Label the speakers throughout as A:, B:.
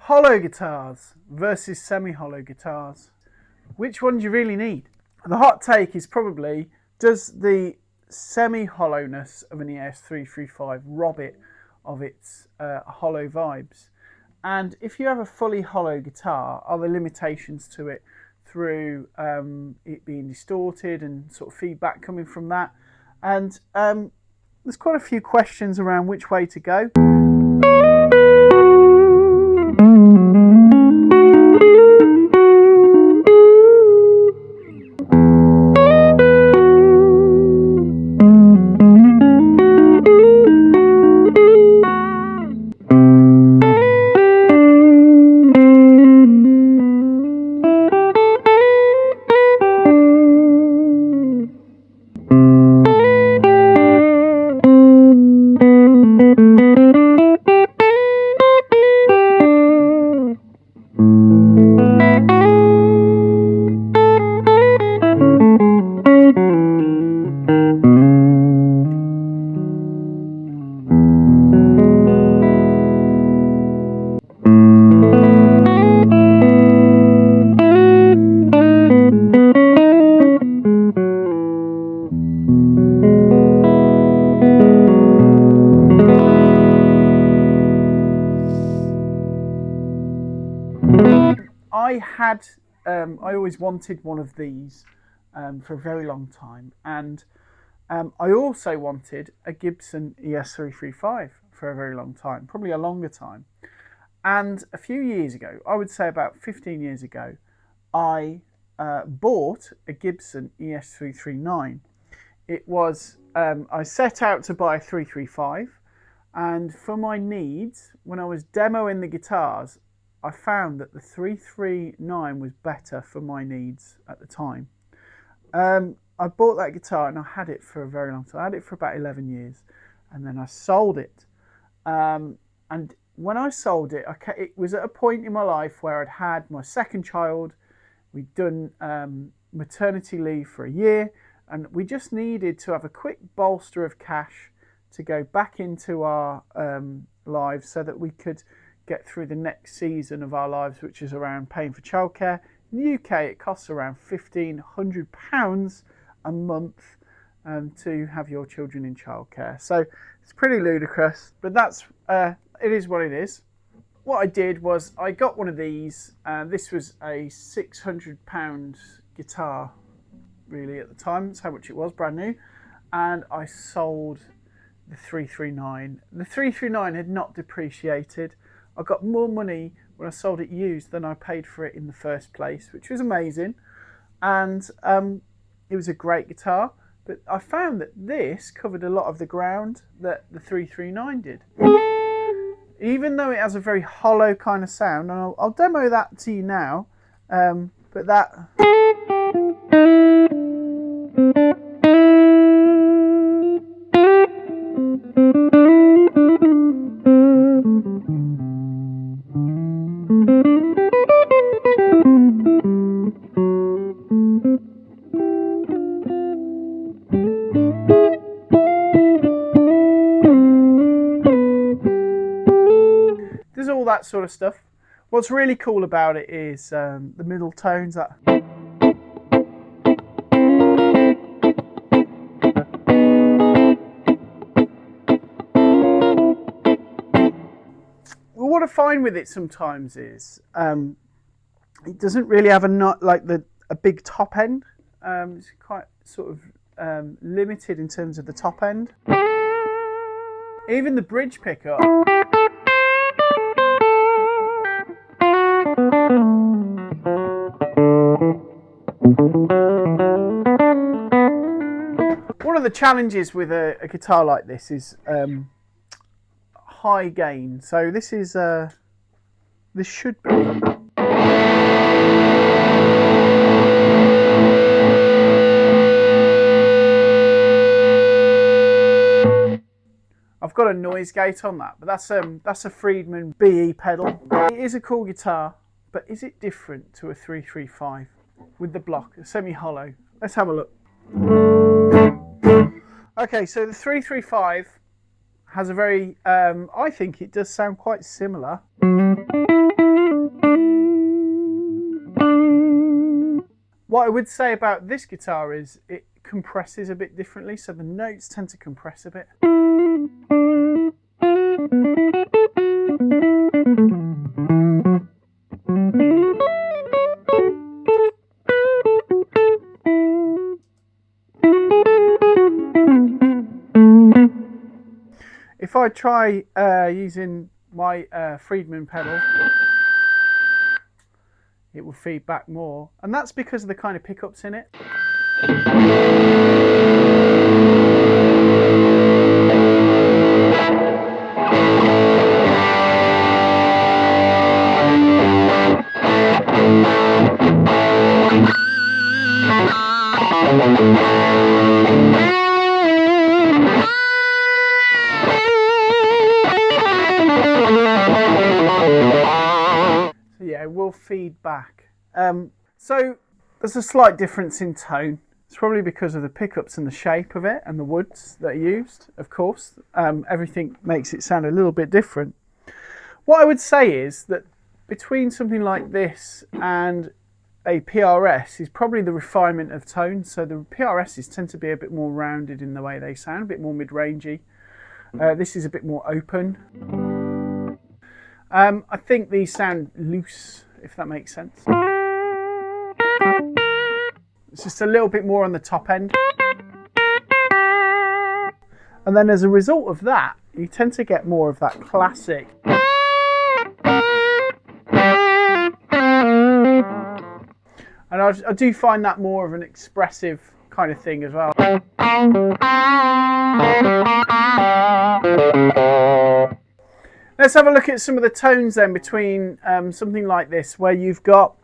A: Hollow guitars versus semi-hollow guitars. Which one do you really need? The hot take is probably, does the semi-hollowness of an ES335 rob it of its hollow vibes? And if you have a fully hollow guitar, are there limitations to it through it being distorted and sort of feedback coming from that? And there's quite a few questions around which way to go. I always wanted one of these for a very long time, and I also wanted a Gibson ES335 for a very long time, probably a longer time. And a few years ago, I would say about 15 years ago, I bought a Gibson ES339. It was, I set out to buy a 335, and for my needs, when I was demoing the guitars, I found that the 339 was better for my needs at the time. I bought that guitar and I had it for a very long time. I had it for about 11 years, and then I sold it. And when I sold it, it was at a point in my life where I'd had my second child. We'd done maternity leave for a year, and we just needed to have a quick bolster of cash to go back into our lives so that we could get through the next season of our lives, which is around paying for childcare. In the UK, it costs around £1,500 a month to have your children in childcare. So it's pretty ludicrous, but that's it is what it is. What I did was I got one of these. This was a £600 guitar, really, at the time. That's how much it was, brand new. And I sold the 339. The 339 had not depreciated. I got more money when I sold it used than I paid for it in the first place, which was amazing. And it was a great guitar, but I found that this covered a lot of the ground that the 339 did. Even though it has a very hollow kind of sound, and I'll demo that to you now, but that... There's all that sort of stuff. What's really cool about it is the middle tones. That what I find with it sometimes is it doesn't really have a big top end. It's quite sort of limited in terms of the top end. Even the bridge pickup. One of the challenges with a guitar like this is high gain. So this is this should be. I've got a noise gate on that, but that's a Friedman BE pedal. It is a cool guitar, but is it different to a 335 with the block, a semi-hollow? Let's have a look. Okay, so the 335 has a very, I think it does sound quite similar. What I would say about this guitar is it compresses a bit differently, so the notes tend to compress a bit. If I try using my Friedman pedal, it will feed back more, and that's because of the kind of pickups in it. So yeah, it will feed back. So there's a slight difference in tone. It's probably because of the pickups and the shape of it and the woods that are used, of course. Everything makes it sound a little bit different. What I would say is that between something like this and a PRS is probably the refinement of tone. So the PRSs tend to be a bit more rounded in the way they sound, a bit more mid-rangey. This is a bit more open. I think these sound loose, if that makes sense. It's just a little bit more on the top end. And then as a result of that, you tend to get more of that classic. And I do find that more of an expressive kind of thing as well. Let's have a look at some of the tones then between something like this, where you've got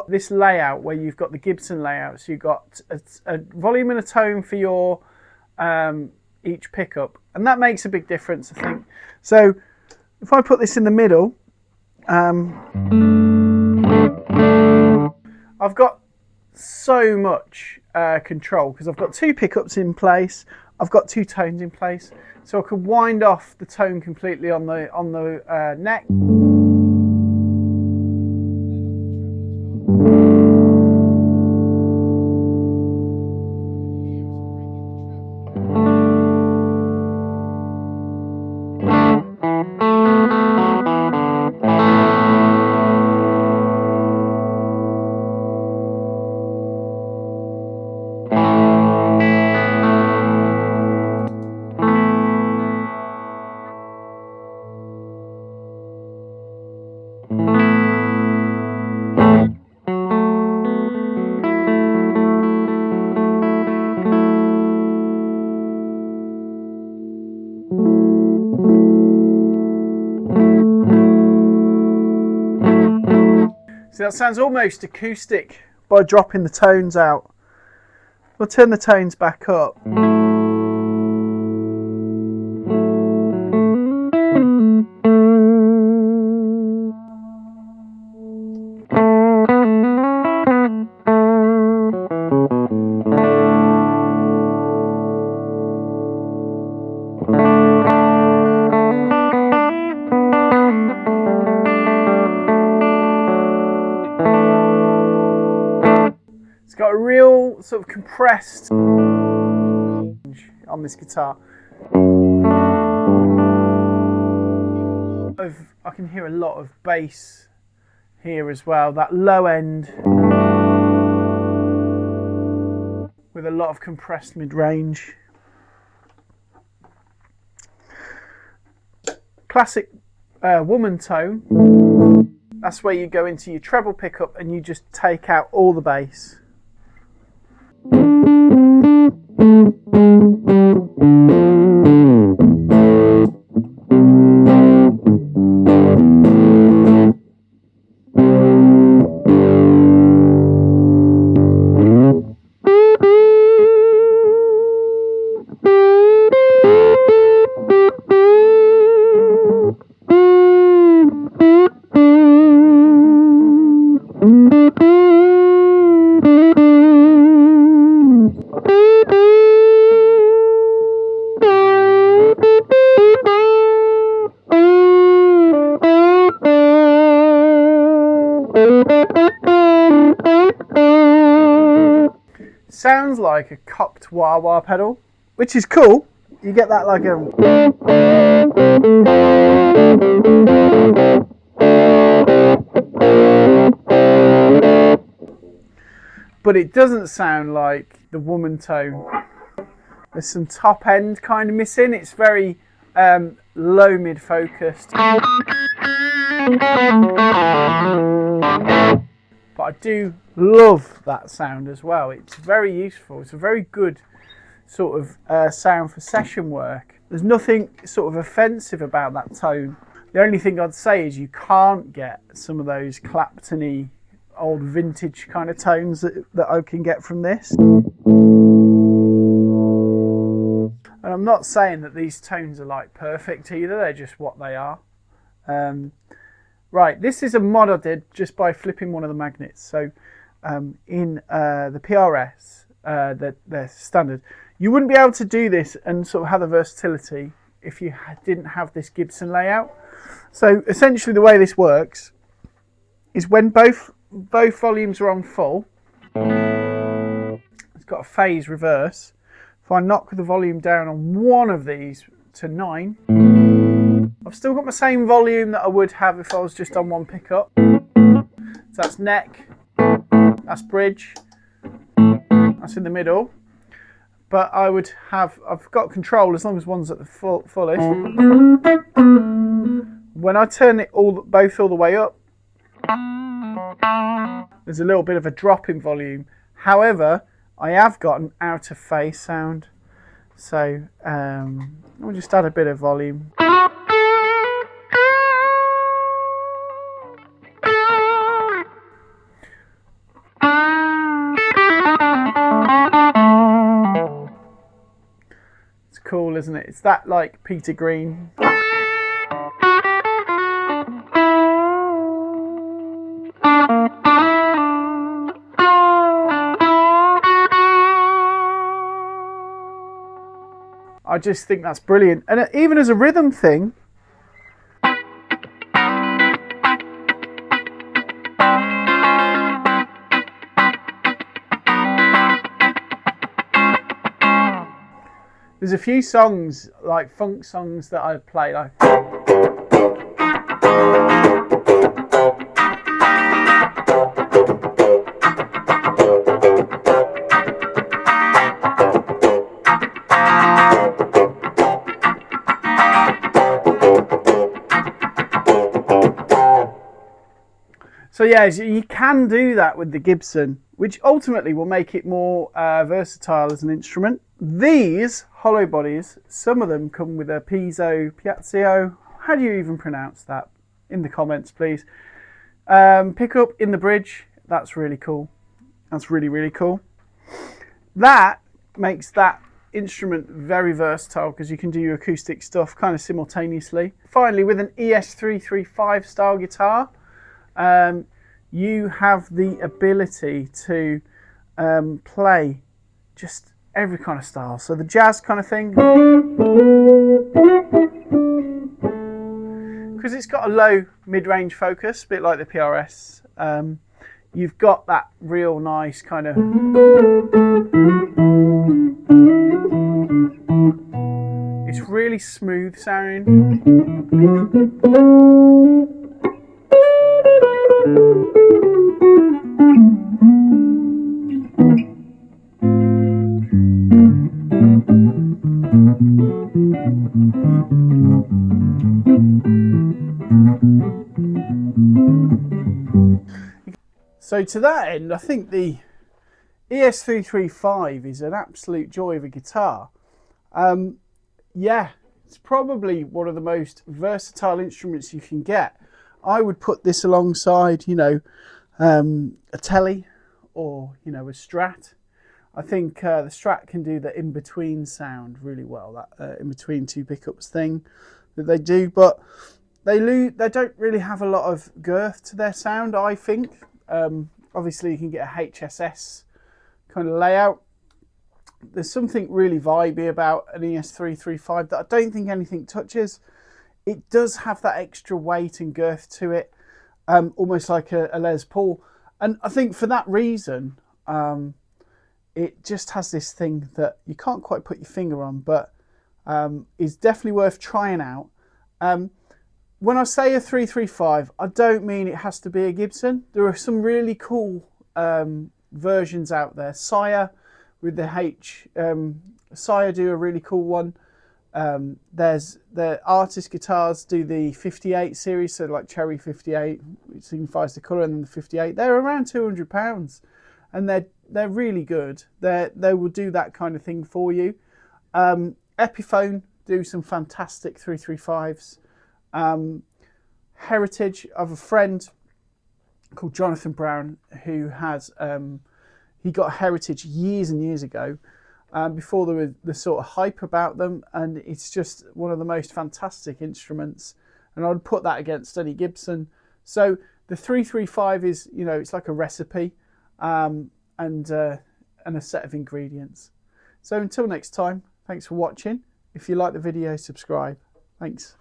A: this layout where you've got the Gibson layout. So you've got a volume and a tone for your each pickup, and that makes a big difference, I think. So if I put this in the middle, I've got so much control because I've got two pickups in place, I've got two tones in place, so I could wind off the tone completely on the neck. So that sounds almost acoustic by dropping the tones out. We'll turn the tones back up. It's got a real sort of compressed range on this guitar. I can hear a lot of bass here as well, that low end with a lot of compressed mid-range. Classic woman tone, that's where you go into your treble pickup and you just take out all the bass. sounds like a cocked wah-wah pedal, which is cool. You get that like a... But it doesn't sound like the woman tone. There's some top end kind of missing. It's very low mid focused. But I do love that sound as well. It's very useful. It's a very good sort of sound for session work. There's nothing sort of offensive about that tone. The only thing I'd say is you can't get some of those Clapton-y old vintage kind of tones that I can get from this. And I'm not saying that these tones are like perfect either, they're just what they are. Right, this is a mod I did just by flipping one of the magnets. So in the PRS, they're standard. You wouldn't be able to do this and sort of have the versatility if you didn't have this Gibson layout. So essentially the way this works is when both volumes are on full, it's got a phase reverse. If I knock the volume down on one of these to 9, I've still got my same volume that I would have if I was just on one pickup. So that's neck, that's bridge, that's in the middle. But I would have, I've got control as long as one's at the fullest. When I turn it both all the way up, there's a little bit of a drop in volume. However, I have got an out of phase sound. So we'll just add a bit of volume. It's cool, isn't it? It's that like Peter Green. I just think that's brilliant. And even as a rhythm thing, there's a few songs, like funk songs, that I play, like so yeah, you can do that with the Gibson, which ultimately will make it more versatile as an instrument. These hollow bodies, some of them come with a Piazzio. How do you even pronounce that? In the comments, please. Pickup in the bridge. That's really cool. That's really, really cool. That makes that instrument very versatile because you can do your acoustic stuff kind of simultaneously. Finally, with an ES335 style guitar, you have the ability to play just every kind of style. So the jazz kind of thing, because it's got a low mid-range focus, a bit like the PRS. You've got that real nice kind of it's really smooth sounding. So to that end, I think the ES335 is an absolute joy of a guitar. Yeah, it's probably one of the most versatile instruments you can get. I would put this alongside, you know, a Telly or, you know, a Strat. I think the Strat can do the in-between sound really well, that in-between two pickups thing that they do, but they don't really have a lot of girth to their sound, I think. Obviously you can get a HSS kind of layout. There's something really vibey about an ES335 that I don't think anything touches. It does have that extra weight and girth to it, almost like a Les Paul. And I think for that reason, it just has this thing that you can't quite put your finger on, but is definitely worth trying out. When I say a 335, I don't mean it has to be a Gibson. There are some really cool versions out there. Sire with the H, Sire do a really cool one. There's the artist guitars do the 58 series, so like Cherry 58, which signifies the colour, and then the 58. They're around £200, and they're really good. They will do that kind of thing for you. Epiphone do some fantastic 335s. Heritage, of a friend called Jonathan Brown who has he got Heritage years and years ago, before there was the sort of hype about them, and it's just one of the most fantastic instruments, and I would put that against any Gibson. So the 335 is, you know, it's like a recipe, and a set of ingredients. So until next time, thanks for watching. If you like the video, subscribe. Thanks.